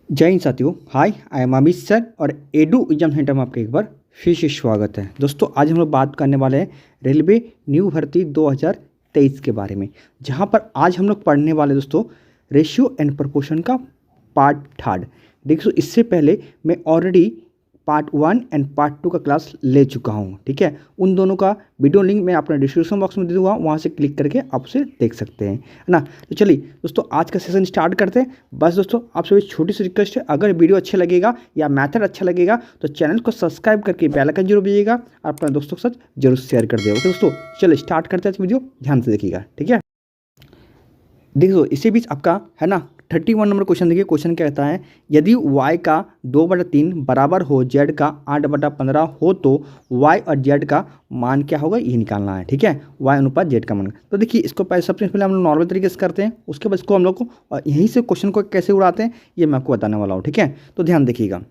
जय हिंद साथियों। हाय, I am Amit sir और एडू एग्जाम सेंटर में आपका एक बार फिर से स्वागत है। दोस्तों आज हम लोग बात करने वाले हैं रेलवे न्यू भर्ती 2023 के बारे में, जहां पर आज हम लोग पढ़ने वाले दोस्तों रेशियो एंड प्रोपोर्शन का पार्ट थर्ड। देखो इससे पहले मैं ऑलरेडी पार्ट 1 एंड पार्ट 2 का क्लास ले चुका हूँ, ठीक है। उन दोनों का वीडियो लिंक मैं अपने डिस्क्रिप्शन बॉक्स में दे दूँगा, वहाँ से क्लिक करके आप उसे देख सकते हैं, है ना। तो चलिए दोस्तों आज का सेशन स्टार्ट करते हैं। बस दोस्तों आप सभी छोटी सी रिक्वेस्ट है, अगर वीडियो अच्छा लगेगा या मैथड अच्छा लगेगा तो चैनल को सब्सक्राइब करके बेल आइकन जरूर दीजिएगा और अपने दोस्तों के साथ जरूर शेयर कर देगा। तो दोस्तों चलिए स्टार्ट करते हैं वीडियो, ध्यान से देखिएगा, ठीक है। देखो इसी बीच आपका है ना 31 नंबर क्वेश्चन देखिए। क्वेश्चन क्या कहता है, यदि y का 2/3 बराबर हो z का 8/15 हो तो y और z का मान क्या होगा, ये निकालना है, ठीक है। y अनुपात z का मान। तो देखिए इसको सबसे पहले हम लोग नॉर्मल तरीके से करते हैं, उसके बाद इसको हम लोग को यहीं से क्वेश्चन को कैसे उड़ाते हैं ये मैं आपको बताने वाला हूँ, ठीक है। तो ध्यान देखिएगा।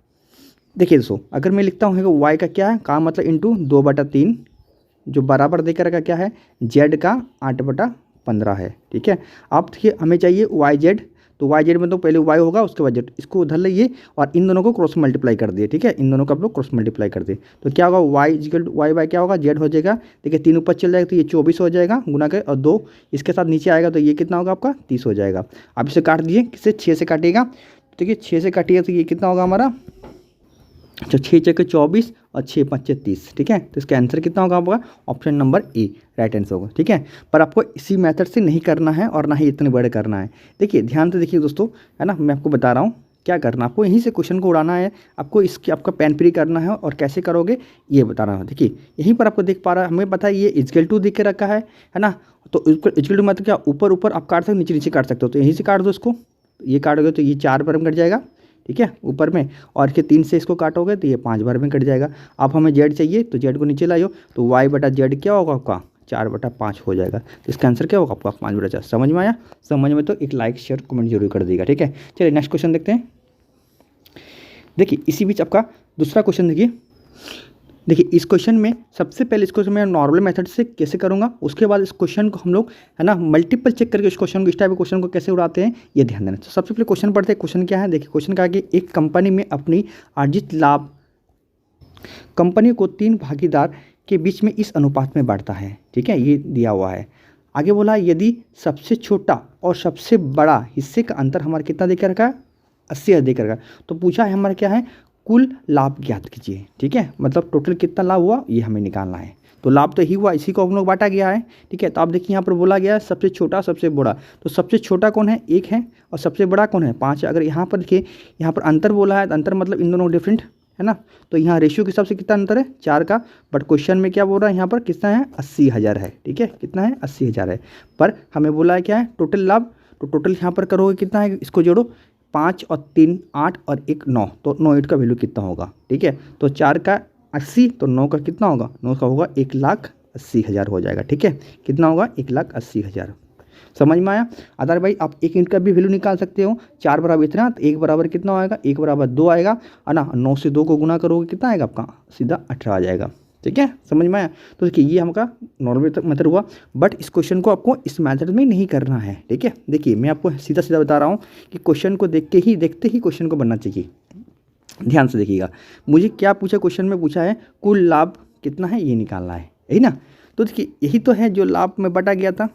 देखिए दोस्तों अगर मैं लिखता हूँ y का क्या है, का मतलब इंटू 2/3 जो बराबर देकर का क्या है z का 8/15 है, ठीक है। अब देखिए हमें चाहिए yz, तो yz में तो पहले y होगा उसके बाद z, इसको उधर लाइए और इन दोनों को क्रॉस मल्टीप्लाई कर दिए, ठीक है। इन दोनों को आप लोग क्रॉस मल्टीप्लाई कर दिए तो क्या होगा y बाय क्या होगा z हो जाएगा। देखिए 3 ऊपर चल जाएगा तो ये 24 हो जाएगा गुना के, और 2 इसके साथ नीचे आएगा तो ये कितना होगा आपका 30 हो जाएगा। आप इसे काट दिए, किससे 6 से काटिएगा। देखिए 6 से काटिएगा तो ये कितना होगा हमारा, तो 6 चौके 24 और 6 पंचे 30, ठीक है। तो इसका आंसर कितना होगा आपका, option number A right answer होगा, ठीक है। पर आपको इसी मेथड से नहीं करना है और ना ही इतने बड़े करना है। देखिए ध्यान से देखिए दोस्तों, है ना, मैं आपको बता रहा हूँ क्या करना। आपको यहीं से क्वेश्चन को उड़ाना है, आपको इसकी आपका पेन फ्री करना है और कैसे करोगे ये बताना है। देखिए यहीं पर आपको देख पा रहा है, हमें पता है ये इक्वल टू दिख के रखा है ना। तो इक्वल टू मतलब क्या, ऊपर ऊपर आप काट सकते हो, नीचे नीचे काट सकते हो। तो यहीं से काट दो इसको, ये काटोगे तो ये 4 बार में कट जाएगा, ठीक है, ऊपर में। और फिर 3 से इसको काटोगे तो ये 5 बार में कट जाएगा। अब हमें जेड चाहिए तो जेड को नीचे लाइयो, तो वाई बटा जेड क्या होगा आपका 4/5 हो जाएगा। तो इसका आंसर क्या होगा आपका 5/4। समझ में आया? समझ में तो एक लाइक शेयर कमेंट जरूर कर देगा, ठीक है। चलिए नेक्स्ट क्वेश्चन देखते हैं। देखिए इसी बीच आपका दूसरा क्वेश्चन देखिए इस क्वेश्चन में सबसे पहले इसको मैं नॉर्मल मेथड से कैसे करूंगा, उसके बाद इस क्वेश्चन को हम लोग है ना मल्टीपल चेक करके इस क्वेश्चन को, इस टाइप के क्वेश्चन को कैसे उड़ाते हैं ये ध्यान देना। तो सबसे पहले क्वेश्चन पढ़ते हैं। क्वेश्चन क्या है, देखिए क्वेश्चन का कि एक कंपनी में अपनी अर्जित लाभ कंपनी को 3 भागीदार के बीच में इस अनुपात में बढ़ता है, ठीक है, ये दिया हुआ है। आगे बोला यदि सबसे छोटा और सबसे बड़ा हिस्से का अंतर हमारा कितना देकर रखा है, 80 देकर रखा। तो पूछा है हमारा क्या है, कुल लाभ ज्ञात कीजिए, ठीक है। मतलब टोटल कितना लाभ हुआ ये हमें निकालना है। तो लाभ तो ही हुआ, इसी को हम लोग बांटा गया है, ठीक है। तो आप देखिए यहाँ पर बोला गया है सबसे छोटा सबसे बड़ा, तो सबसे छोटा कौन है 1 है और सबसे बड़ा कौन है 5 है। अगर यहाँ पर देखिए यहाँ पर अंतर बोला है तो अंतर मतलब इन दोनों डिफरेंट है ना। तो यहाँ रेशियो के हिसाब से कितना अंतर है 4 का, बट क्वेश्चन में क्या बोल रहा है यहाँ पर कितना है 80,000 है, ठीक है। कितना है 80,000 है, पर हमें बोला है क्या है टोटल लाभ। तो टोटल यहाँ पर करोगे कितना है, इसको जोड़ो 5 और 3 8 और 1 9, तो 9 8 का वैल्यू कितना होगा, ठीक है। तो 4 का 80 तो 9 का कितना होगा, 9 का होगा 1,80,000 हो जाएगा, ठीक है। कितना होगा 1,80,000। समझ में आया? अदर भाई आप 1 यूनिट का भी वैल्यू निकाल सकते हो। 4 बराबर इतना तो 1 बराबर कितना आएगा, 1 बराबर 2 आएगा, है ना। 9 से 2 को गुना करोगे कितना आएगा आपका, सीधा 18 आ जाएगा, ठीक है। समझ में आया? तो देखिए ये हमका नॉर्मल मेथड हुआ, बट इस क्वेश्चन को आपको इस मेथड में नहीं करना है, ठीक है। देखिए मैं आपको सीधा सीधा बता रहा हूँ कि क्वेश्चन को देखते ही क्वेश्चन को बनना चाहिए। ध्यान से देखिएगा, मुझे क्या पूछा, क्वेश्चन में पूछा है कुल लाभ कितना है ये निकालना है, यही ना। तो देखिए यही तो है जो लाभ में बटा गया था,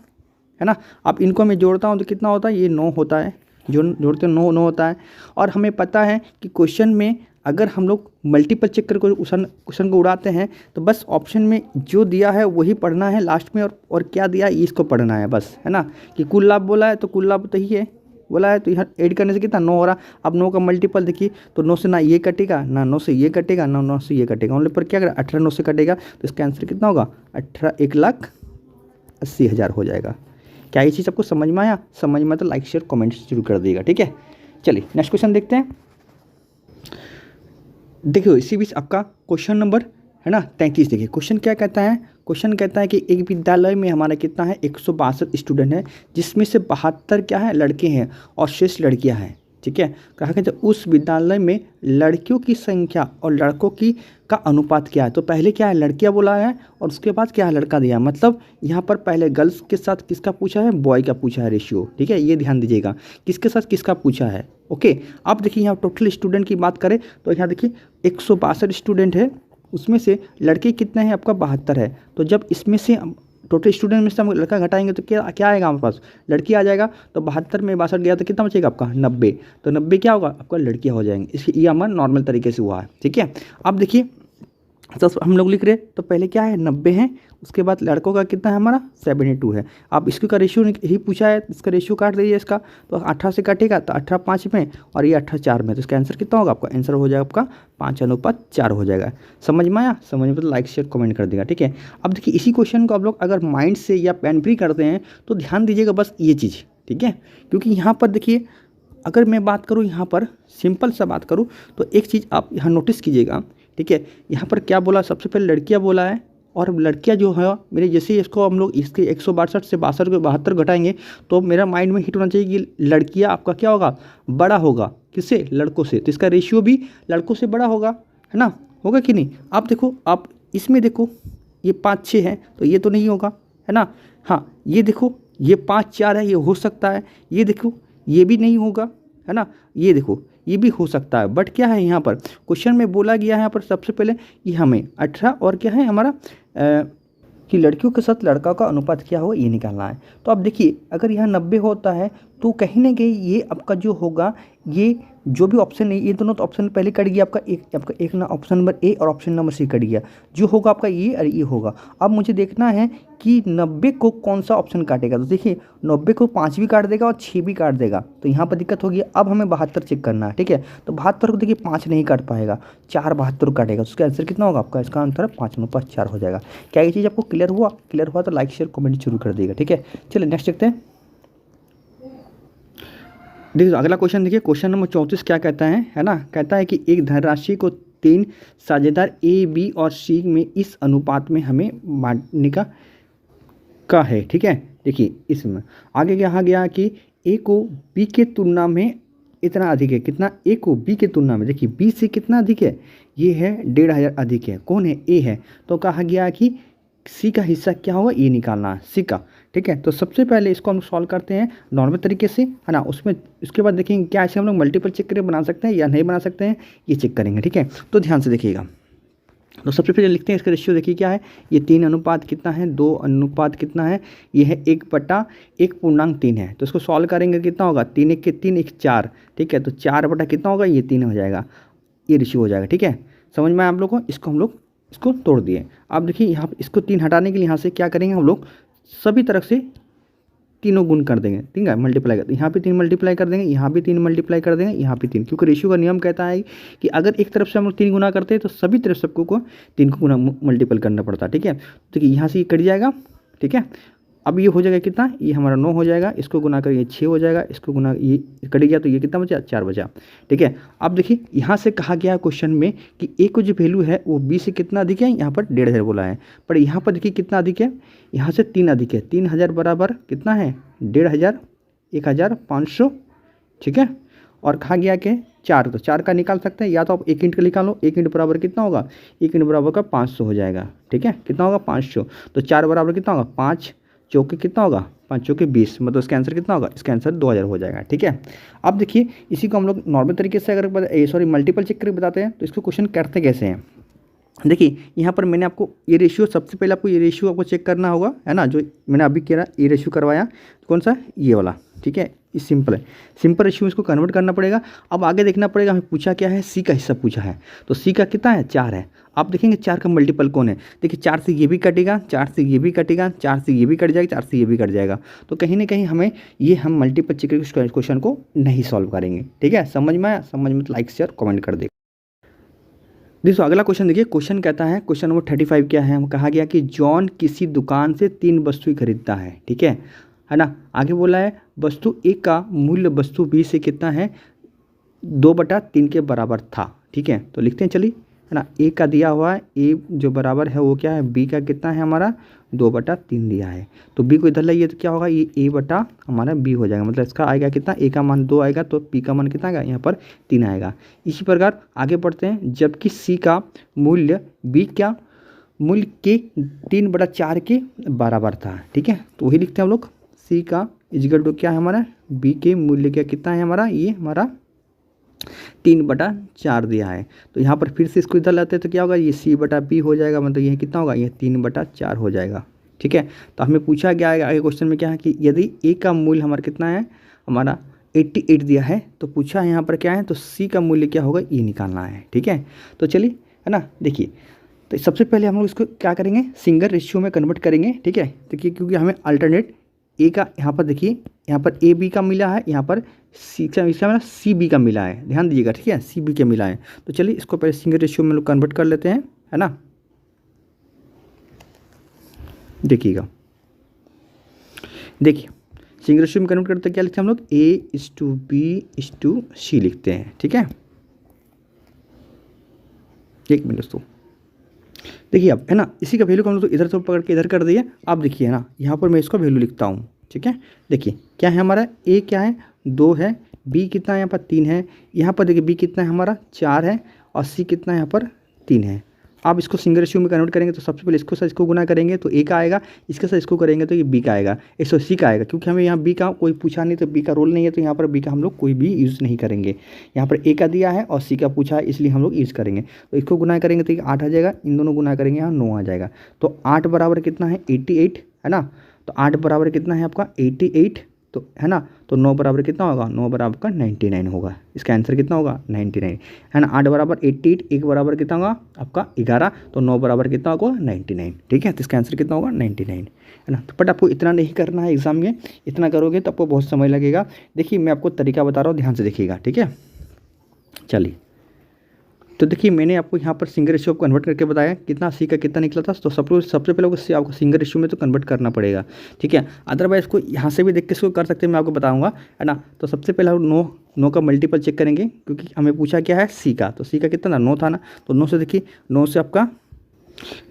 है ना। अब इनको मैं जोड़ता हूँ तो कितना होता है, ये 9 होता है, जोड़ते 9 होता है। और हमें पता है कि क्वेश्चन में अगर हम लोग मल्टीपल चेक करके क्वेश्चन को उड़ाते हैं तो बस ऑप्शन में जो दिया है वही पढ़ना है लास्ट में, और क्या दिया है इसको पढ़ना है बस, है ना। कि कुल लाभ बोला है तो कुल लाभ तो ही है बोला है, तो यहाँ ऐड करने से कितना 9 हो रहा। अब 9 का मल्टीपल देखिए, तो 9 से ना ये कटेगा, ना 9 से ये कटेगा, ना 9 से ये कटेगा, ओनली पर क्या करेगा 18 9 से कटेगा। तो इसका आंसर कितना होगा 18 1,80,000 हो जाएगा। क्या ये चीज़ आपको समझ में आया? समझ में तो लाइक शेयर कमेंट जरूर कर दिएगा, ठीक है। चलिए नेक्स्ट क्वेश्चन देखते हैं। देखिए इसी बीच आपका क्वेश्चन नंबर है ना 33। देखिए क्वेश्चन क्या कहता है, क्वेश्चन कहता है कि एक विद्यालय में हमारा कितना है 162 स्टूडेंट है, जिसमें से 72 क्या है लड़के हैं और शेष लड़कियां हैं। ठीक है। कहा कि जब उस विद्यालय में लड़कियों की संख्या और लड़कों की का अनुपात क्या है, तो पहले क्या है लड़कियां बोला है और उसके बाद क्या है लड़का दिया, मतलब यहाँ पर पहले गर्ल्स के साथ किसका पूछा है, बॉय का पूछा है रेशियो, ठीक है, ये ध्यान दीजिएगा किसके साथ किसका पूछा है। ओके, अब देखिए यहाँ टोटल स्टूडेंट की बात करें तो यहाँ देखिए 162 स्टूडेंट है, उसमें से लड़के कितने हैं आपका 72 है। तो जब इसमें से टोटल स्टूडेंट में से हम लड़का घटाएंगे तो क्या क्या आएगा हमारे पास, लड़की आ जाएगा। तो 72 में 62 गया तो कितना बचेगा आपका 90, तो 90 क्या होगा आपका लड़कियाँ हो जाएंगे। इसकी ये हमारा नॉर्मल तरीके से हुआ है, ठीक है। अब देखिए सब हम लोग लिख रहे हैं तो पहले क्या है 90 है, उसके बाद लड़कों का कितना है हमारा 72 है। अब इसके का रेशियो ही पूछा है, इसका रेशियो काट दीजिए इसका, तो 18 से काटेगा तो 18 5 में और ये 18 4 में, तो इसका आंसर कितना होगा आपका, आंसर हो जाएगा आपका 5:4 हो जाएगा। समझ में आया, समझ में तो लाइक शेयर कमेंट कर देगा, ठीक है। अब देखिए इसी क्वेश्चन को आप लोग अगर माइंड से या पेन फ्री करते हैं तो ध्यान दीजिएगा बस ये चीज़, ठीक है। क्योंकि यहाँ पर देखिए अगर मैं बात करूँ यहाँ पर सिंपल सा बात करूँ तो एक चीज़ आप यहाँ नोटिस कीजिएगा, ठीक है। यहाँ पर क्या बोला, सबसे पहले लड़कियाँ बोला है और लड़कियाँ जो है मेरे जैसे इसको हम लोग इसके 162 से 72 घटाएंगे तो मेरा माइंड में हिट होना चाहिए कि लड़कियाँ आपका क्या होगा बड़ा होगा किससे, लड़कों से, तो इसका रेशियो भी लड़कों से बड़ा होगा, है ना, होगा कि नहीं। आप देखो आप इसमें देखो ये 5 6 है तो ये तो नहीं होगा, है ना। हाँ ये देखो ये 5 4 है, ये हो सकता है, ये देखो ये भी नहीं होगा, है ना, ये देखो ये भी हो सकता है। बट क्या है यहाँ पर क्वेश्चन में बोला गया है यहाँ पर सबसे पहले कि हमें 18 और क्या है हमारा कि लड़कियों के साथ लड़का का अनुपात क्या होगा ये निकालना है। तो अब देखिए अगर यहाँ 90 होता है तो कहीं ना कहीं ये आपका जो होगा, ये जो भी ऑप्शन है ये दोनों तो ऑप्शन पहले कट गया आपका एक ना ऑप्शन नंबर ए और ऑप्शन नंबर सी कट गया, जो होगा आपका ये और ये होगा। अब मुझे देखना है कि 90 को कौन सा ऑप्शन काटेगा, तो देखिए 90 को 5 भी काट देगा और 6 भी काट देगा, तो यहाँ पर दिक्कत होगी। अब हमें 72 चेक करना है, ठीक है। तो 72 को देखिए 5 नहीं काट पाएगा, 4 72 काटेगा, तो उसका आंसर कितना होगा आपका, इसका आंसर 5:4 हो जाएगा। क्या ये चीज़ आपको क्लियर हुआ तो लाइक शेयर कमेंट जरूर कर देगा, ठीक है। चलिए नेक्स्ट देखते हैं। देखिए अगला क्वेश्चन देखिए, क्वेश्चन नंबर 34 क्या कहता है ना, कहता है कि एक धनराशि को 3 साझेदार ए बी और सी में इस अनुपात में हमें बांटने का है, ठीक है। देखिए इसमें आगे क्या गया कि ए को बी के तुलना में इतना अधिक है, कितना, ए को बी के तुलना में, देखिए बी से कितना अधिक है, ये है 1500 अधिक है, कौन है ए है। तो कहा गया कि सी का हिस्सा क्या होगा ये निकालना है, सी का, ठीक है। तो सबसे पहले इसको हम सॉल्व करते हैं नॉर्मल तरीके से, है ना। उसमें उसके बाद देखेंगे क्या ऐसे हम लोग मल्टीपल चेक करके बना सकते हैं या नहीं बना सकते हैं, ये चेक करेंगे, ठीक है। तो ध्यान से देखिएगा। तो सबसे पहले लिखते हैं इसका रेशियो, देखिए क्या है, ये 3 अनुपात कितना है, 2 अनुपात कितना है, ये है 1/1.3 है। तो इसको सॉल्व करेंगे कितना होगा, 3 1 के 3 1 4, ठीक है। तो 4 बटा कितना होगा, ये 3 हो जाएगा, ये रेशियो हो जाएगा, ठीक है। समझ में आया आप लोगों को, इसको हम लोग इसको तोड़ दिए। अब देखिए यहाँ पर इसको 3 हटाने के लिए यहाँ से क्या करेंगे हम लोग, सभी तरफ से तीनों गुण कर देंगे, ठीक है, मल्टीप्लाई कर, यहाँ पे 3 मल्टीप्लाई कर देंगे, यहाँ भी 3 मल्टीप्लाई कर देंगे, यहाँ भी 3, क्योंकि रेशियो का नियम कहता है कि अगर एक तरफ से हम लोग 3 गुना करते हैं तो सभी तरफ सबको 3 को गुना मल्टीपल करना पड़ता है, ठीक है। तो यहाँ से ये कट जाएगा, ठीक है। अब ये हो जाएगा कितना, ये हमारा 9 हो जाएगा, इसको गुना कर ये 6 हो जाएगा, इसको गुना ये कट गया तो ये कितना बचा, 4 बचा, ठीक है। अब देखिए यहाँ से कहा गया है क्वेश्चन में कि ए को जो वैल्यू है वो बी से कितना अधिक है, यहाँ पर 1500 बोला है, पर यहाँ पर देखिए कितना अधिक है, यहाँ से 3 अधिक है, 3000 बराबर कितना है 1500, 1500, ठीक है। और कहा गया कि 4, तो 4 का निकाल सकते हैं, या तो आप 1 ईंट का निकालो, 1 ईंट बराबर कितना होगा, 1 ईंट बराबर का 500 हो जाएगा, ठीक है। कितना होगा 500, तो 4 बराबर कितना होगा 5 चौके कितना होगा, 5 चौके 20, मतलब इसका आंसर कितना होगा, इसका आंसर 2000 हो जाएगा, ठीक है। अब देखिए इसी को हम लोग नॉर्मल तरीके से अगर मल्टीपल चेक करके बताते हैं तो इसको क्वेश्चन करते कैसे हैं। देखिए यहाँ पर मैंने आपको ये रेशियो, सबसे पहले आपको ये रेशियो आपको चेक करना होगा, है ना, जो मैंने अभी किया ये रेशियो करवाया, कौन सा, ये वाला, ठीक है। ये सिंपल है, सिंपल रेशियो इसको कन्वर्ट करना पड़ेगा। अब आगे देखना पड़ेगा, हमें पूछा क्या है, सी का हिस्सा पूछा है, तो सी का कितना है 4 है। आप देखेंगे 4 का मल्टीपल कौन है, देखिए 4 से ये भी कटेगा, 4 से ये भी कटेगा, 4 से ये भी कट जाएगा, 4 से ये भी कट जाएगा, तो कहीं ना कहीं हमें ये हम मल्टीपल चेक क्वेश्चन को नहीं सॉल्व करेंगे, ठीक है। समझ में आया, समझ में तो लाइक शेयर कमेंट कर दे। दोस्तों अगला क्वेश्चन देखिए, क्वेश्चन कहता है, क्वेश्चन नंबर 35 क्या है, हम कहा गया कि जॉन किसी दुकान से 3 वस्तुएं खरीदता है, ठीक है ना। आगे बोला है वस्तु ए का मूल्य वस्तु बी से कितना है, 2/3 के बराबर था, ठीक है। तो लिखते हैं, चलिए है ना। ए का दिया हुआ है, ए जो बराबर है वो क्या है, बी का कितना है हमारा 2/3 दिया है। तो बी को इधर लाइए तो क्या होगा, ये ए बटा हमारा बी हो जाएगा। मतलब इसका आएगा कितना, ए का मान 2 आएगा तो बी का मान कितना आएगा, यहाँ पर 3 आएगा। इसी प्रकार आगे बढ़ते हैं, जबकि सी का मूल्य बी क्या मूल्य के 3/4 के बराबर था। ठीक है, तो वही लिखते हैं हम लोग, सी का इजिकल टू क्या है हमारा, बी के मूल्य क्या कितना है हमारा, ये हमारा 3/4 दिया है। तो यहाँ पर फिर से इसको इधर लाते हैं तो क्या होगा, ये C/B हो जाएगा। मतलब ये कितना होगा, ये 3/4 हो जाएगा। ठीक है, तो हमें पूछा गया है आगे क्वेश्चन में क्या है कि यदि ए का मूल्य हमारा कितना है, हमारा 88 दिया है, तो पूछा है यहाँ पर क्या है, तो सी का मूल्य क्या होगा ये निकालना है। ठीक है, तो चलिए, है ना, देखिए, तो सबसे पहले हम लोग इसको क्या करेंगे, सिंगल रेशियो में कन्वर्ट करेंगे। ठीक है, देखिए क्योंकि हमें अल्टरनेट ए का यहाँ पर देखिए, यहाँ पर ए बी का मिला है, यहाँ पर सी का मिला, सी बी का मिला है, ध्यान दीजिएगा। ठीक है, सी बी का मिला है। तो चलिए इसको पहले सिंगल रेशियो में लोग कन्वर्ट कर लेते हैं, है ना। देखिएगा, देखिए सिंगल रेशियो में कन्वर्ट करते क्या लिखते हैं हम लोग, A/B/C लिखते हैं। ठीक है, एक मिनट दोस्तों, देखिए अब, है ना, इसी का वैल्यू को हम लोग तो इधर से पकड़ के इधर कर दिए। अब देखिए, है ना, यहाँ पर मैं इसका वैल्यू लिखता हूँ। ठीक है, देखिए क्या है हमारा, ए क्या है 2 है, बी कितना है यहाँ पर 3 है, यहाँ पर देखिए बी कितना है हमारा 4 है, और सी कितना है यहाँ पर 3 है। आप इसको सिंगल रेशियो में कन्वर्ट करेंगे तो सबसे पहले इसको से इसको गुना करेंगे तो ए का आएगा, इसके साथ इसको करेंगे तो ये बी का आएगा, इसको सी का आएगा। क्योंकि हमें यहाँ बी का कोई पूछा नहीं, तो बी का रोल नहीं है, तो यहाँ पर बी का हम लोग कोई भी यूज़ नहीं करेंगे। यहाँ पर ए का दिया है और सी का पूछा है, इसलिए हम लोग यूज़ करेंगे। तो इसको गुना करेंगे तो 8 आ जाएगा, इन दोनों गुना करेंगे यहाँ 9 आ जाएगा। तो 8 बराबर कितना है 88, है ना। तो 8 बराबर कितना है आपका 88, तो है ना। तो 9 बराबर कितना होगा, 9 बराबर का 99 होगा। इसका आंसर कितना होगा 99, है ना। 8 बराबर 88, 1 बराबर कितना होगा आपका 11, तो 9 बराबर कितना होगा 99। ठीक है, तो इसका आंसर कितना होगा 99, है ना। तो बट आपको इतना नहीं करना है एग्जाम में, इतना करोगे तो आपको बहुत समय लगेगा। देखिए मैं आपको तरीका बता रहा हूँ, ध्यान से देखिएगा। ठीक है, चलिए, तो देखिए मैंने आपको यहाँ पर सिंगल रेशियो को कन्वर्ट करके बताया कितना सी का कितना निकला था। तो सबसे पहले आपको सिंगल रेशियो में तो कन्वर्ट करना पड़ेगा। ठीक है, अदरवाइज को यहाँ से भी देख के इसको कर सकते हैं, मैं आपको बताऊँगा, है ना। तो सबसे पहले हम 9 का मल्टीपल चेक करेंगे, क्योंकि हमें पूछा क्या है सी का, तो सी का कितना था 9 था ना। तो 9 से देखिए, 9 से आपका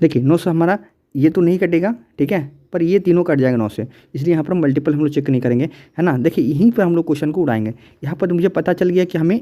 देखिए 9 से हमारा ये तो नहीं कटेगा, ठीक है, पर ये तीनों कट जाएगा 9 से, इसलिए यहाँ पर मल्टीपल हम लोग चेक नहीं करेंगे, है ना। देखिए यहीं पर हम लोग क्वेश्चन को उड़ाएंगे। यहाँ पर मुझे पता चल गया कि हमें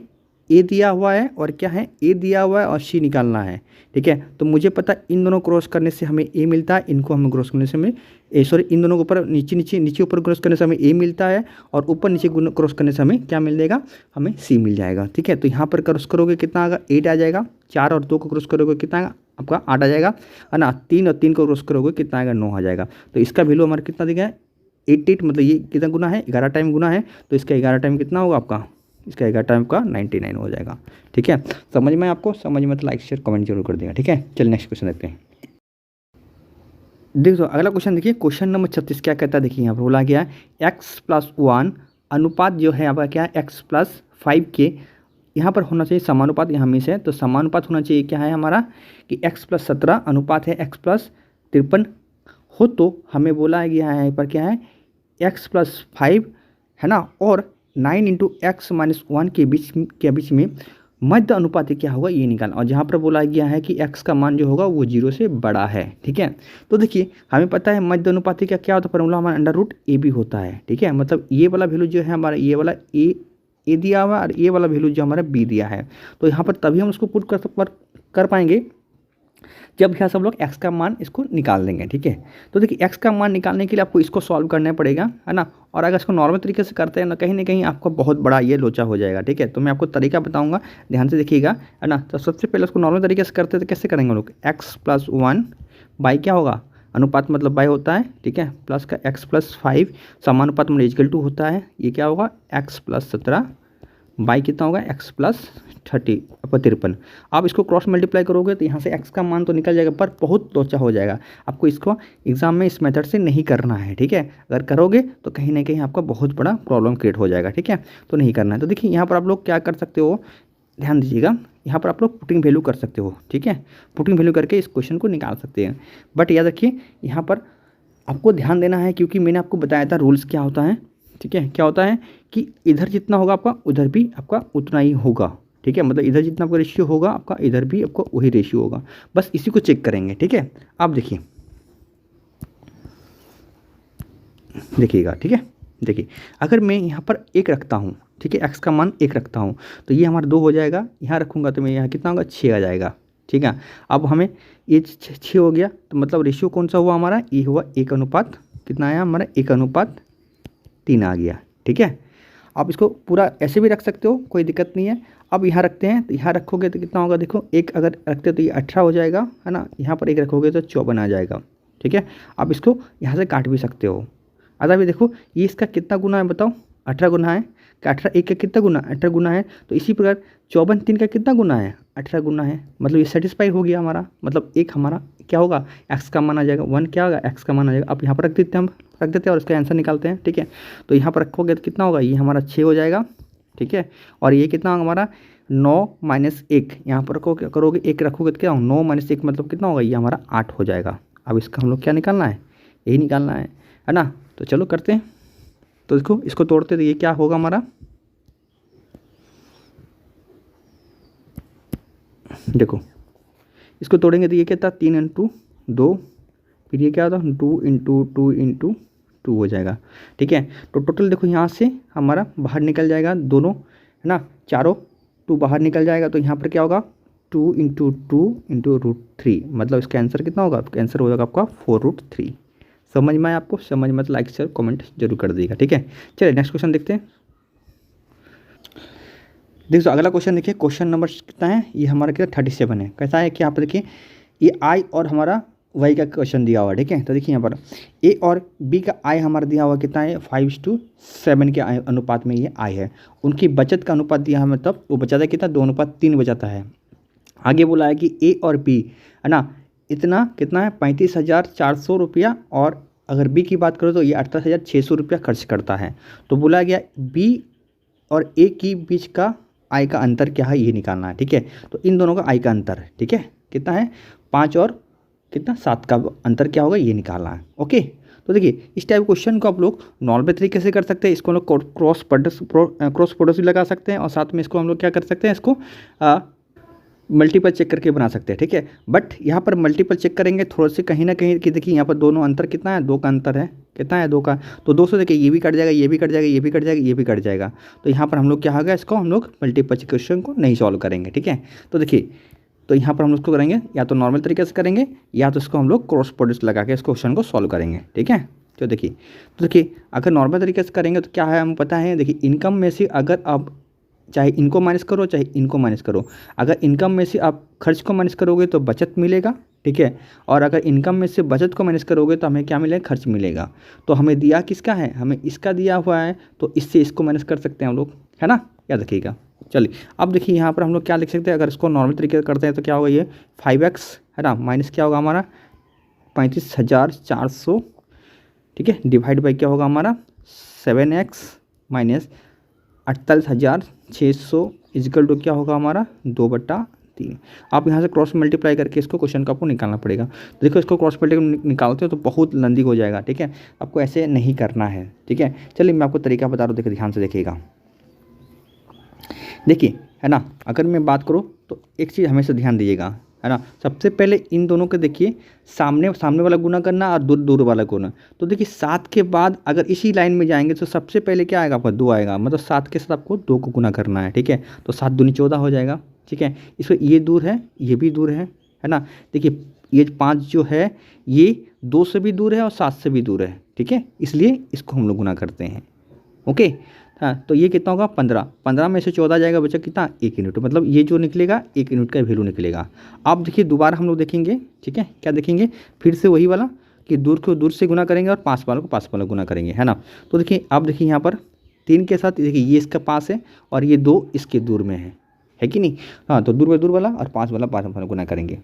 ए दिया हुआ है और क्या है, ए दिया हुआ है और सी निकालना है। ठीक है, तो मुझे पता इन दोनों क्रॉस करने से हमें ए मिलता है, इनको हमें क्रॉस करने से हमें इन दोनों के ऊपर नीचे ऊपर क्रॉस करने से हमें ए मिलता है, और ऊपर नीचे क्रॉस करने से हमें क्या मिल जाएगा, हमें सी मिल जाएगा। ठीक है, तो यहाँ पर क्रॉस करोगे कितना आएगा 8 आ जाएगा, 4 और 2 को क्रॉस करोगे कितना आएगा आपका 8 आ जाएगा, है ना। 3 और 3 को क्रॉस करोगे कितना आएगा 9 आ जाएगा। तो इसका वैल्यू हमारा कितना दिखा है 88, मतलब ये कितना गुना है 11 टाइम गुना है, तो इसका 11 टाइम कितना होगा आपका, इसका 11 टाइम का 99 हो जाएगा। ठीक है, समझ में आपको, समझ में तो लाइक शेयर कमेंट जरूर कर देगा। ठीक है, चलिए नेक्स्ट क्वेश्चन देखते हैं। देखो अगला क्वेश्चन देखिए, क्वेश्चन नंबर 36 क्या कहता है, देखिए यहाँ पर बोला गया है x+1 अनुपात जो है आपका क्या है x+5 के यहाँ पर होना चाहिए समानुपात, यहाँ में से तो समानुपात होना चाहिए क्या है हमारा कि x+17 अनुपात है x+53 हो। तो हमें बोला गया है यहाँ पर क्या है x+5, है ना, और 9 × x-1 के बीच में मध्य अनुपात क्या होगा ये निकालना, और जहाँ पर बोला गया है कि x का मान जो होगा वो 0 से बड़ा है। ठीक है, तो देखिए हमें पता है मध्य अनुपात क्या क्या होता है, फॉर्मूला हमारा √AB होता है। ठीक है, मतलब ये वाला वैल्यू जो है हमारा, ये वाला ए दिया हुआ और ये वाला वैल्यू जो हमारा बी दिया है, तो यहाँ पर तभी हम उसको पुट कर पाएंगे जब यहाँ सब लोग x का मान इसको निकाल देंगे। ठीक है, तो देखिए x का मान निकालने के लिए आपको इसको सॉल्व करना पड़ेगा, है ना। और अगर इसको नॉर्मल तरीके से करते हैं ना कहीं आपको बहुत बड़ा ये लोचा हो जाएगा। ठीक है, तो मैं आपको तरीका बताऊंगा, ध्यान से देखिएगा, है ना। तो सबसे पहले उसको नॉर्मल तरीके से करते हैं तो कैसे करेंगे लोग, x+1 बाई क्या होगा अनुपात मतलब बाई होता है, ठीक है, प्लस का x+5 समानुपात मतलब = होता है, ये क्या होगा x+17 बाई कितना होगा x+53। आप इसको क्रॉस मल्टीप्लाई करोगे तो यहाँ से x का मान तो निकल जाएगा, पर बहुत लोचा हो जाएगा। आपको इसको एग्जाम में इस मेथड से नहीं करना है। ठीक है, अगर करोगे तो कहीं ना कहीं आपका बहुत बड़ा प्रॉब्लम क्रिएट हो जाएगा। ठीक है, तो नहीं करना है। तो देखिए यहाँ पर आप लोग क्या कर सकते हो, ध्यान दीजिएगा, यहाँ पर आप लोग पुटिंग वैल्यू कर सकते हो। ठीक है, पुटिंग वैल्यू करके इस क्वेश्चन को निकाल सकते हैं। बट याद रखिए यहाँ पर आपको ध्यान देना है, क्योंकि मैंने आपको बताया था रूल्स क्या होता है। ठीक है, क्या होता है कि इधर जितना होगा आपका उधर भी आपका उतना ही होगा। ठीक है, मतलब इधर जितना आपका रेशियो होगा आपका इधर भी आपका वही रेशियो होगा, बस इसी को चेक करेंगे। ठीक है, आप देखिए देखिएगा। ठीक है, देखिए अगर मैं यहाँ पर एक रखता हूँ, ठीक है, एक्स का मान एक रखता हूँ तो ये हमारा 2 हो जाएगा, यहाँ रखूँगा तो मैं यहाँ कितना होगा 6 आ जाएगा। ठीक है, अब हमें ये 6 हो गया तो मतलब रेशियो कौन सा हुआ हमारा, ये हुआ 1 अनुपात कितना आया हमारा 1/3 आ गया। ठीक है, आप इसको पूरा ऐसे भी रख सकते हो, कोई दिक्कत नहीं है। अब यहाँ रखते हैं तो यहाँ रखोगे तो कितना होगा, देखो एक अगर रखते तो ये 18 हो जाएगा, है ना, यहाँ पर एक रखोगे तो 54 आ जाएगा। ठीक है, आप इसको यहाँ से काट भी सकते हो। अगर भी देखो ये इसका कितना गुना है बताओ, 18 गुना है, कि 18 एक का कितना गुना, 18 गुना है, तो इसी प्रकार 54 3 का कितना गुना है, 18 गुना है, मतलब ये सेटिस्फाई हो गया हमारा, मतलब एक हमारा क्या होगा एक्स का मान आ जाएगा, 1 क्या होगा एक्स का मान आ जाएगा। अब यहाँ पर रख देते हैं, हम रख देते हैं और इसका आंसर निकालते हैं। ठीक है, तो यहाँ पर रखोगे तो कितना होगा, ये हमारा 6 हो जाएगा। ठीक है, और ये कितना होगा हमारा 9 - 1, यहाँ पर करोगे 1 रखोगे तो क्या होगा 9 - 1 मतलब कितना होगा, ये हमारा 8 हो जाएगा। अब इसका हम लोग क्या निकालना है, यही निकालना है ना। तो चलो करते हैं, तो देखो इसको तोड़ते तो ये क्या होगा हमारा, देखो इसको तोड़ेंगे तो ये क्या था 3 × 2, फिर ये क्या होता 2 × 2 × 2 हो जाएगा। ठीक है, तो टोटल देखो यहाँ से हमारा बाहर निकल जाएगा दोनों, है ना, चारों 2 बाहर निकल जाएगा, तो यहाँ पर क्या होगा 2 × 2 × √3, मतलब इसका आंसर कितना होगा, आपका आंसर हो जाएगा आपका 4√3। समझ में आया आपको, समझ में तो लाइक शेयर कमेंट जरूर कर दीजिएगा। ठीक है, चलिए नेक्स्ट क्वेश्चन देखते हैं। देखो अगला क्वेश्चन देखिए, क्वेश्चन नंबर कितना है, ये हमारा कितना 37 है। कैसा है कि यहाँ पर देखिए ये आई और हमारा वाई का क्वेश्चन दिया हुआ है। ठीक है, तो देखिए यहाँ पर ए और बी का आई हमारा दिया हुआ कितना है 5:7 के अनुपात में ये आई है। उनकी बचत का अनुपात दिया है, मतलब वो बचाता है कितना 2:3 बचाता है। आगे बोला है कि ए और बी, है ना, इतना कितना है 35,400 रुपया, और अगर बी की बात करो तो ये 28,600 रुपया खर्च करता है। तो बोला गया बी और ए की बीच का आय का अंतर क्या है, ये निकालना है। ठीक है, तो इन दोनों का आय का अंतर है, ठीक है, कितना है 5 और कितना 7 का अंतर क्या होगा, ये निकालना है। ओके, तो देखिए इस टाइप क्वेश्चन को आप लोग नॉर्मल तरीके से कर सकते हैं, इसको हम लोग क्रॉस प्रोडक्ट भी लगा सकते हैं, और साथ में इसको हम लोग क्या कर सकते हैं, इसको मल्टीपल चेक करके बना सकते हैं। ठीक है, बट यहाँ पर मल्टीपल चेक करेंगे थोड़ा से कहीं ना कहीं कि देखिए यहाँ पर दोनों अंतर कितना है, 2 का अंतर है, कितना है 2 का, तो 2 से देखिए ये भी कट जाएगा, ये भी कट जाएगा, ये भी कट जाएगा, ये भी कट जाएगा। तो यहाँ पर हम लोग क्या होगा, इसको हम लोग मल्टीपल क्वेश्चन को नहीं सॉल्व करेंगे। ठीक है, तो देखिए तो यहाँ पर हम उसको करेंगे या तो नॉर्मल तरीके से करेंगे, या तो इसको हम लोग क्रॉस प्रोडक्ट लगा के इस क्वेश्चन को सॉल्व करेंगे। ठीक है, तो देखिए अगर नॉर्मल तरीके से करेंगे तो क्या है, हम पता है देखिए इनकम में से अगर आप चाहे इनको माइनस करो चाहे इनको माइनस करो, अगर इनकम में से आप खर्च को माइनस करोगे तो बचत मिलेगा। ठीक है, और अगर इनकम में से बचत को माइनस करोगे तो हमें क्या मिलेगा, खर्च मिलेगा। तो हमें दिया किसका है, हमें इसका दिया हुआ है, तो इससे इसको माइनस कर सकते हैं हम लोग, है ना, याद रखिएगा। चलिए अब देखिए यहाँ पर हम लोग क्या लिख सकते हैं, अगर इसको नॉर्मल तरीके से करते हैं तो क्या होगा, ये 5x है ना, माइनस क्या होगा हमारा 35,400, ठीक है, डिवाइड बाई क्या होगा हमारा 7x माइनस 48,600 इजिकल टू क्या होगा हमारा 2/3। आप यहाँ से क्रॉस मल्टीप्लाई करके इसको क्वेश्चन का आपको निकालना पड़ेगा। देखो इसको क्रॉस मल्टीप्लाई निकालते हो तो बहुत लंबी हो जाएगा। ठीक है, आपको ऐसे नहीं करना है। ठीक है, चलिए मैं आपको तरीका बता रहा हूँ, देखिए ध्यान से देखिएगा। देखिए है ना, अगर मैं बात करूँ तो एक चीज़ हमेशा ध्यान दीजिएगा, है ना, सबसे पहले इन दोनों के देखिए सामने वाला गुना करना और दूर वाला गुना। तो देखिए 7 के बाद अगर इसी लाइन में जाएंगे तो सबसे पहले क्या आएगा आपका 2 आएगा, मतलब 7 के साथ आपको 2 को गुना करना है। ठीक है, तो 7 दूनी 14 हो जाएगा। ठीक है, इसमें ये दूर है, ये भी दूर है ना, देखिए ये 5 जो है ये 2 से भी दूर है और 7 से भी दूर है। ठीक है, इसलिए इसको हम लोग गुना करते हैं। ओके, हाँ, तो ये कितना होगा 15 में से 14 जाएगा, बचा कितना 1 यूनिट, मतलब ये जो निकलेगा 1 यूनिट का वैल्यू निकलेगा। अब देखिए दोबारा हम लोग देखेंगे, ठीक है, क्या देखेंगे, फिर से वही वाला कि दूर को दूर से गुना करेंगे और पास वालों को पास वाला गुना करेंगे, है ना। तो देखिए अब देखिए यहाँ पर 3 के साथ देखिए ये इसका पास है और ये 2 इसके दूर में है कि नहीं। हाँ, तो दूर वाला और पास वाला गुना करेंगे।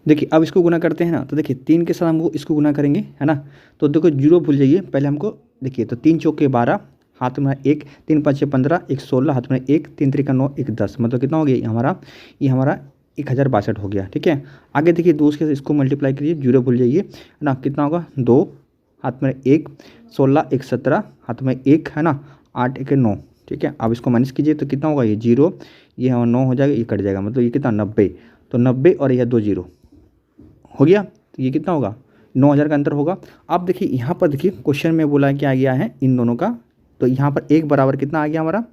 देखिए अब इसको गुना करते हैं ना, तो देखिए 3 के साथ हमको इसको गुना करेंगे, है ना। तो देखो 0 भूल जाइए, पहले हमको देखिए, तो 3 चौके 12, हाथ में 1, 3 5 15, 1 16, हाथ में 1, 3 3 9, 1 10, मतलब कितना हो गया ये हमारा 1062 हो गया। ठीक है, आगे देखिए 2 के इसको मल्टीप्लाई कीजिए, 0 भूल जाइए, है ना, कितना होगा 2, हाथ में 1, 16 1 17, हाथ में 1, है ना, 8 1 9। ठीक है। अब इसको माइनस कीजिए तो कितना होगा, ये 0, ये 9 हो जाएगा, ये कट जाएगा, मतलब ये कितना 90, तो 90 और यह 2 0 हो गया, तो ये कितना होगा 9000 का अंतर होगा। अब देखिए यहाँ पर देखिए क्वेश्चन में बोला क्या आ गया है इन दोनों का, तो यहाँ पर एक बराबर कितना आ गया हमारा,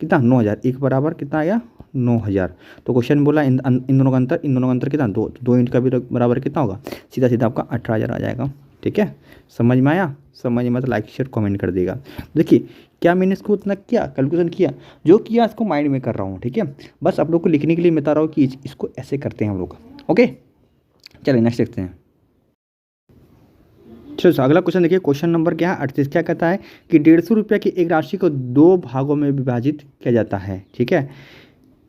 कितना 9000, एक बराबर कितना आ गया 9000। तो क्वेश्चन बोला इन दोनों का अंतर, इन दोनों का अंतर कितना 2, 2 यूनिट का भी बराबर कितना होगा, सीधा सीधा आपका 18000 आ जाएगा। ठीक है, समझ में आया, समझ में तो लाइक शेयर कमेंट कर देगा। देखिए क्या मैंने इसको उतना किया, कैलकुलेशन किया, जो किया इसको माइंड में कर रहा हूँ। ठीक है, बस आप लोग को लिखने के लिए बता रहा हूँ कि इसको ऐसे करते हैं हम लोग। ओके, चलिए नेक्स्ट देखते हैं। चलो अगला क्वेश्चन देखिए, क्वेश्चन नंबर क्या है 38। क्या कहता है कि 150 रुपये की एक राशि को 2 भागों में विभाजित किया जाता है। ठीक है,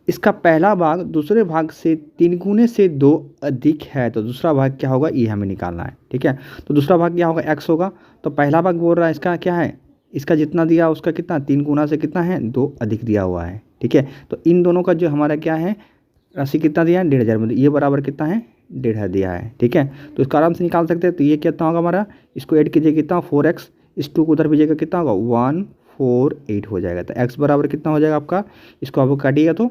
इसका पहला भाग दूसरे भाग से 3 गुने से 2 अधिक है, तो दूसरा भाग क्या होगा, ये हमें निकालना है। ठीक है, तो दूसरा भाग क्या होगा, x होगा। तो पहला भाग बोल रहा है इसका क्या है, इसका जितना दिया उसका कितना 3 गुना से कितना है 2 अधिक दिया हुआ है। ठीक है, तो इन दोनों का जो हमारा क्या है राशि कितना दिया है 1500, मतलब ये बराबर कितना है 1500 दिया है। ठीक है, तो इसको आराम से निकाल सकते हैं। तो ये कितना होगा हमारा, इसको ऐड कीजिए कितना 4x, इस 2 को उधर भेजिएगा कितना होगा 148 हो जाएगा। तो x बराबर कितना हो जाएगा आपका, इसको आपको काटिएगा तो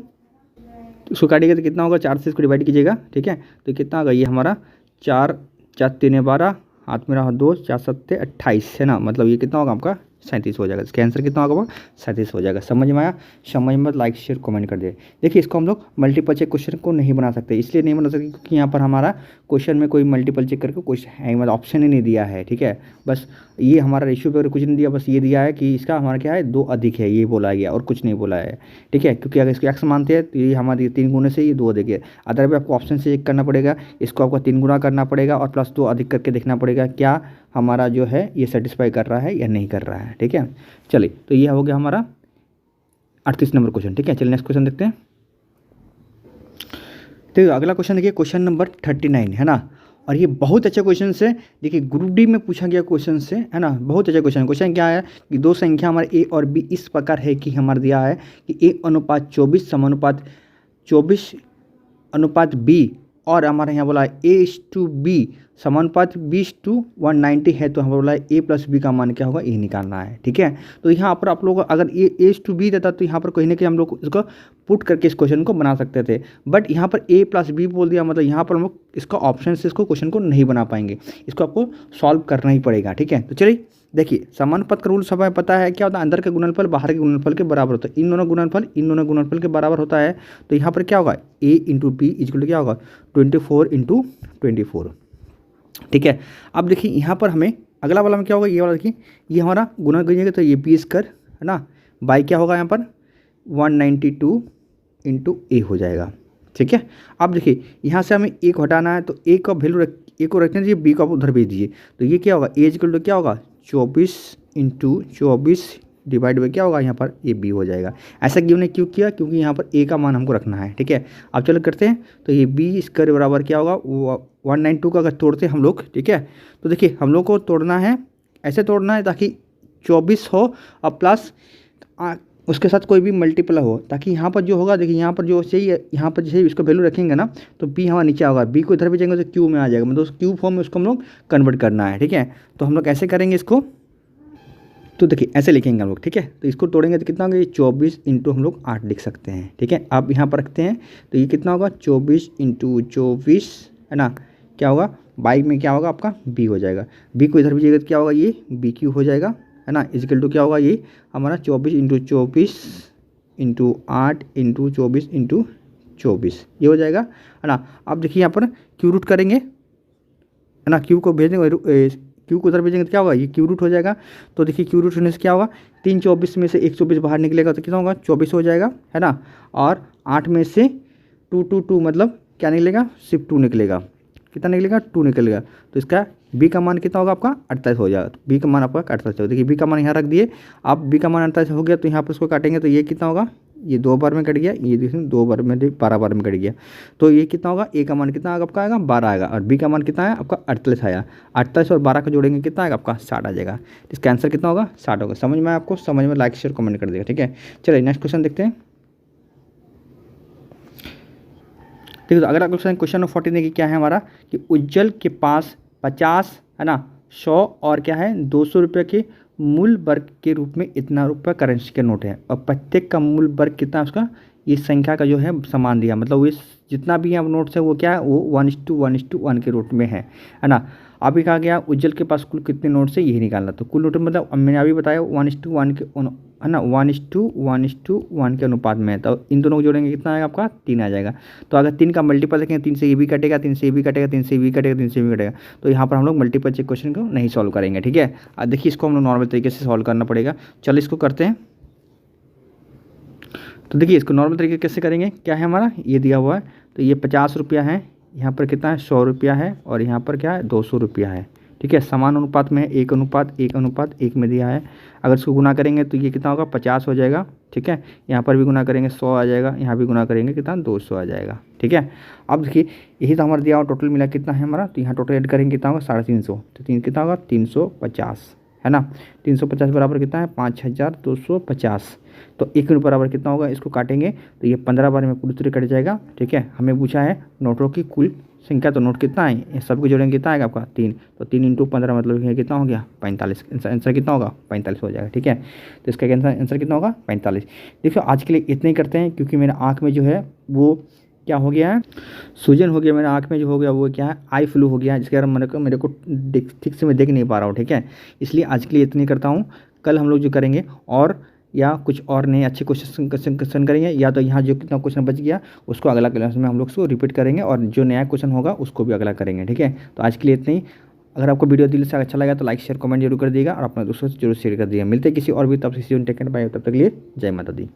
इसको काटिएगा तो कितना होगा, 4 से इसको डिवाइड कीजिएगा। ठीक है, तो कितना होगा, ये हमारा 4 4 3 12, हाथ में रहा 2, 4 7 28 है ना, मतलब ये कितना होगा आपका 37 हो जाएगा। इसका आंसर कितना होगा, 37 हो जाएगा। समझ में आया, समझ में लाइक शेयर कमेंट कर दे। देखिए इसको हम लोग मल्टीपल चेक क्वेश्चन को नहीं बना सकते, इसलिए नहीं बना सकते क्योंकि यहाँ पर हमारा क्वेश्चन में कोई मल्टीपल चेक करके कुछ है मतलब ऑप्शन ही नहीं दिया है। ठीक है, बस ये हमारा रेशियो पे कुछ नहीं दिया, बस ये दिया है कि इसका हमारा क्या है 2 अधिक है, ये बोला गया और कुछ नहीं बोला है। ठीक है, क्योंकि अगर इसको एक्स मानते हैं तो ये हमारी 3 गुने से ये 2 अधिक है, अदर भी आपको ऑप्शन से चेक करना पड़ेगा, इसको आपको 3 गुना करना पड़ेगा और प्लस 2 अधिक करके देखना पड़ेगा क्या हमारा जो है ये सेटिस्फाई कर रहा है या नहीं कर रहा है। ठीक है, चलिए तो ये हो गया हमारा 38 नंबर क्वेश्चन। ठीक है, चलिए नेक्स्ट क्वेश्चन देखते हैं। तो अगला क्वेश्चन देखिए, क्वेश्चन नंबर 39 है ना, और ये बहुत अच्छा क्वेश्चन है। देखिए ग्रुप डी में पूछा गया क्वेश्चन से है ना, बहुत अच्छा क्वेश्चन। क्वेश्चन क्या है कि 2 संख्या हमारे ए और बी इस प्रकार है कि हमारा दिया है कि ए अनुपात 24 समानुपात 24 अनुपात बी, और हमारे यहाँ बोला है A/B समानुपात 20:190 है, तो हमें बोला है A + B का मान क्या होगा, ये निकालना है। ठीक है, तो यहाँ पर आप लोग अगर A/B देता तो यहाँ पर कहीं ना कहीं हम लोग इसको पुट करके इस क्वेश्चन को बना सकते थे, बट यहाँ पर A + B बोल दिया, मतलब यहाँ पर हम लोग इसका ऑप्शन से इसको क्वेश्चन को नहीं बना पाएंगे, इसको आपको सॉल्व करना ही पड़ेगा। ठीक है, तो चलिए देखिए समानुपात का रूल सब पता है क्या होता है, अंदर के गुणनफल बाहर के गुणनफल के बराबर होता है, इन दोनों गुणनफल के बराबर होता है। तो यहाँ पर क्या होगा A × B = क्या होगा 24 × 24। ठीक है, अब देखिए यहाँ पर हमें अगला वाला में क्या होगा, ये वाला देखिए ये हमारा गुणा करिएगा तो ये B² है ना, बाई क्या होगा यहाँ पर 192 × A हो जाएगा। ठीक है, अब देखिए यहाँ से हमें A को हटाना है, तो A का वैल्यू A को रखने दीजिए, B को आप उधर भेज दीजिए, तो ये क्या होगा A = क्या होगा 24 × 24 डिवाइड बाई क्या होगा यहाँ पर ये B हो जाएगा। ऐसा क्यों नहीं क्यों किया, क्योंकि यहाँ पर A का मान हमको रखना है। ठीक है, अब चलो करते हैं, तो ये B² बराबर क्या होगा 192 का अगर तोड़ते हैं हम लोग। ठीक है, तो देखिए हम लोग को तोड़ना है, ऐसे तोड़ना है ताकि 24 हो और प्लस उसके साथ कोई भी मल्टीपल हो, ताकि यहाँ पर जो होगा देखिए यहाँ पर जो सही है, यहाँ पर जैसे इसको वैल्यू रखेंगे ना तो B हमारा नीचे होगा, B को इधर भेजेंगे तो क्यू में आ जाएगा, मतलब क्यू फॉर्म में उसको हम लोग कन्वर्ट करना है। ठीक है, तो हम लोग ऐसे करेंगे इसको, तो देखिए ऐसे लिखेंगे हम लोग। ठीक है, तो इसको तोड़ेंगे तो कितना होगा, ये 24 × हम लोग 8 लिख सकते हैं। ठीक है, आप यहाँ पर रखते हैं तो ये कितना होगा 24 × 24 है ना, क्या होगा बाई में क्या होगा आपका B हो जाएगा, B को इधर भेजिएगा तो क्या होगा ये BQ हो जाएगा है ना, = क्या होगा ये हमारा 24 × 24 × 8 × 24 × 24 ये हो जाएगा है ना। अब देखिए यहाँ पर क्यू रूट करेंगे है ना, क्यू को भेजेंगे, क्यू को उधर भेजेंगे तो क्या होगा ये क्यू रूट हो जाएगा। तो देखिए क्यू रूट होने से क्या होगा 3 24 में से 1 24 बाहर निकलेगा तो कितना होगा 24 हो जाएगा है ना, और 8 में से 2 2 2 मतलब क्या निकलेगा सिर्फ 2 निकलेगा, कितना निकलेगा 2 निकलेगा। तो इसका B का मान कितना होगा आपका 48 हो जाएगा, तो B का मान आपका 48 होगा। देखिए B का मान यहाँ रख दिए, अब B का मान 48 हो गया, तो यहाँ पर इसको काटेंगे तो ये कितना होगा, ये 2 बार में कट गया, ये देखिए 2 बार में 12 बार में कट गया, तो ये कितना होगा A का मान कितना आपका आएगा 12 आएगा, और B का मान कितना है आपका 48 आया। 48 और 12 का जोड़ेंगे कितना आएगा आपका 60 आ जाएगा। इसका आंसर कितना होगा 60 होगा। समझ में आपको, समझ में लाइक शेयर कमेंट कर देगा। ठीक है, चलिए नेक्स्ट क्वेश्चन देखते हैं। ठीक है, तो अगला क्वेश्चन नंबर 14 देखिए क्या है हमारा कि उज्जवल के पास 50 है ना 100 और क्या है 200 रुपये के मूल वर्ग के रूप में इतना रुपये करेंसी का नोट है, और प्रत्येक का मूल वर्ग कितना है उसका, इस संख्या का जो है समान दिया, मतलब इस जितना भी यहाँ नोट्स है वो क्या है, वो 1:1:1 के रूप में है ना। अभी कहा गया उज्जवल के पास कुल कितने नोट्स है यही निकालना, तो कुल नोट मतलब मैंने अभी बताया 1:1 के है ना, 1:1 के अनुपात में है, तो इन दोनों को जोड़ेंगे कितना आएगा आपका 3 आ जाएगा। तो अगर 3 का मल्टीपल देखेंगे 3 से ये भी कटेगा, 3 से ये भी कटेगा, 3 से ये भी कटेगा, 3 से ये भी कटेगा, तो यहाँ पर हम लोग मल्टीपल चेक क्वेश्चन को नहीं सॉल्व करेंगे, ठीक है। अब देखिए इसको हम लोग नॉर्मल तरीके से सॉल्व करना पड़ेगा। चलो इसको करते हैं। तो देखिए इसको नॉर्मल तरीके कैसे करेंगे, क्या है हमारा ये दिया हुआ है, तो ये 50 रुपया है, यहाँ पर कितना है 100 रुपया है, और यहाँ पर क्या है 200 रुपया है, ठीक है। समान अनुपात में है, 1:1:1 में दिया है। अगर इसको गुना करेंगे तो ये कितना होगा 50 हो जाएगा, ठीक है। यहाँ पर भी गुना करेंगे 100 आ जाएगा, यहाँ भी गुना करेंगे कितना 200 आ जाएगा, ठीक है। अब देखिए यही तो हमारा दिया हुआ टोटल मिला कितना है हमारा, तो यहाँ टोटल ऐड करेंगे कितना होगा 350, तो कितना होगा 350 है ना। 350 बराबर कितना है 5250, तो 1 यूनिट बराबर कितना होगा, इसको काटेंगे तो ये 15 बार में पूरी तरह कट जाएगा, ठीक है। हमें पूछा है नोटों की कुल संख्या, तो नोट कितना है, ये सबको जोड़ेंगे कितना आएगा आपका 3, तो 3 × 15 मतलब ये कितना हो गया 45, आंसर कितना होगा 45 हो जाएगा, ठीक है। तो इसका आंसर कितना होगा 45। देखिए आज के लिए इतने ही करते हैं, क्योंकि मेरा आँख में जो है वो क्या हो गया है, सूजन हो गया मेरे आँख में, जो हो गया वो क्या है आई फ्लू हो गया है, जिसके कारण मेरे को ठीक से मैं देख नहीं पा रहा हूँ, ठीक है। इसलिए आज के लिए इतनी करता हूँ। कल हम लोग जो करेंगे और या कुछ और नए अच्छे क्वेश्चन करेंगे, या तो यहाँ जो कितना क्वेश्चन बच गया उसको अगला क्लास में हम लोग उसको रिपीट करेंगे, और जो नया क्वेश्चन होगा उसको भी अगला करेंगे, ठीक है। तो आज के लिए इतना ही। अगर आपको वीडियो दिल से अच्छा लगा तो लाइक शेयर कमेंट जरूर कर दिएगा, और अपने दोस्तों से जरूर शेयर कर दिएगा। मिलते हैं किसी और भी तब से टेक केयर, बाय, तब तक के लिए जय माता दी।